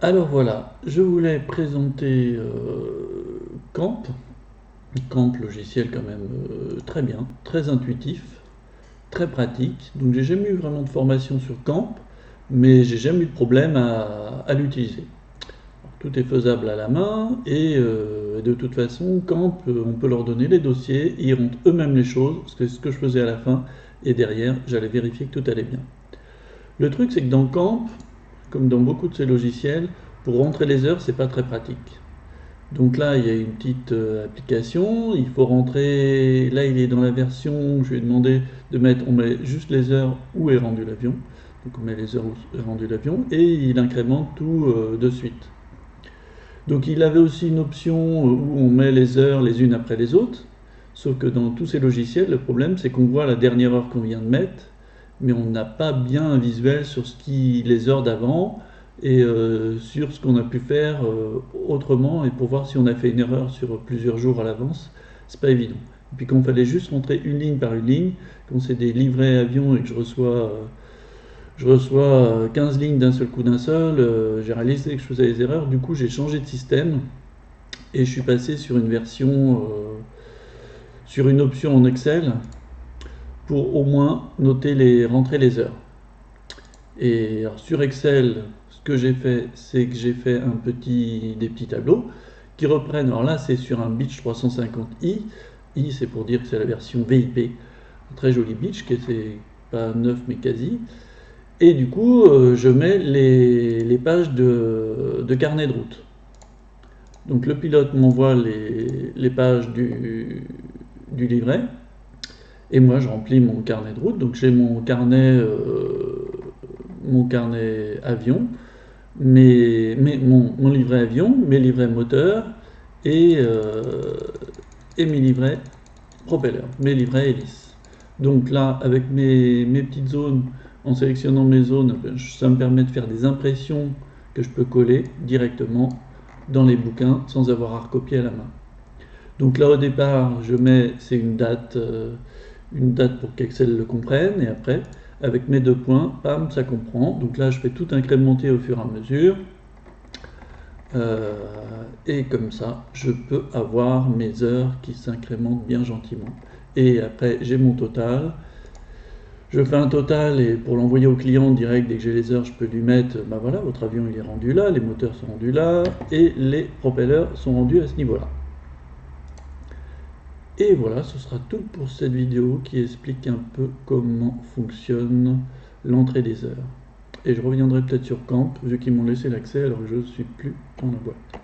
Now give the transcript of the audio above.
Alors voilà, je voulais présenter Camp. Camp, logiciel quand même très bien, très intuitif, très pratique. Donc j'ai jamais eu vraiment de formation sur Camp, mais j'ai jamais eu de problème à l'utiliser. Tout est faisable à la main et de toute façon, Camp, on peut leur donner les dossiers, ils rentrent eux-mêmes les choses, parce que c'est ce que je faisais à la fin, et derrière, j'allais vérifier que tout allait bien. Le truc, c'est que dans Camp, comme dans beaucoup de ces logiciels, pour rentrer les heures, c'est pas très pratique. Donc là, il y a une petite application, il faut rentrer, là il est dans la version, je lui ai demandé de mettre, on met juste les heures où est rendu l'avion, donc on met les heures où est rendu l'avion, et il incrémente tout de suite. Donc il avait aussi une option où on met les heures les unes après les autres, sauf que dans tous ces logiciels, le problème c'est qu'on voit la dernière heure qu'on vient de mettre, mais on n'a pas bien un visuel sur les heures d'avant et sur ce qu'on a pu faire autrement et pour voir si on a fait une erreur sur plusieurs jours à l'avance, c'est pas évident. Et puis quand il fallait juste rentrer une ligne par une ligne, quand c'est des livrets avions et que je reçois 15 lignes d'un seul coup d'un seul, j'ai réalisé que je faisais des erreurs, du coup j'ai changé de système et je suis passé sur une version, sur une option en Excel pour au moins rentrer les heures. Et alors, sur Excel, ce que j'ai fait, c'est que j'ai fait des petits tableaux qui reprennent. Alors là, c'est sur un Beach 350i. I, c'est pour dire que c'est la version VIP. Un très joli Beach, qui est pas neuf mais quasi. Et du coup, je mets les pages de carnet de route. Donc le pilote m'envoie les pages du livret. Et moi, je remplis mon carnet de route. Donc j'ai mon carnet avion, mon livret avion, mes livrets moteur et, euh, et mes livrets propeller, mes livrets hélice. Donc là, avec mes petites zones, en sélectionnant mes zones, ça me permet de faire des impressions que je peux coller directement dans les bouquins sans avoir à recopier à la main. Donc là, au départ, c'est une date pour qu'Excel le comprenne, et après, avec mes deux points, pam, ça comprend. Donc là, je fais tout incrémenter au fur et à mesure. Euh, et comme ça, je peux avoir mes heures qui s'incrémentent bien gentiment. Et après, j'ai mon total. Je fais un total et pour l'envoyer au client direct, dès que j'ai les heures, je peux lui mettre, bah voilà, votre avion il est rendu là, les moteurs sont rendus là, et les propellers sont rendus à ce niveau-là. Et voilà, ce sera tout pour cette vidéo qui explique un peu comment fonctionne l'entrée des heures. Et je reviendrai peut-être sur Camp, vu qu'ils m'ont laissé l'accès alors que je ne suis plus dans la boîte.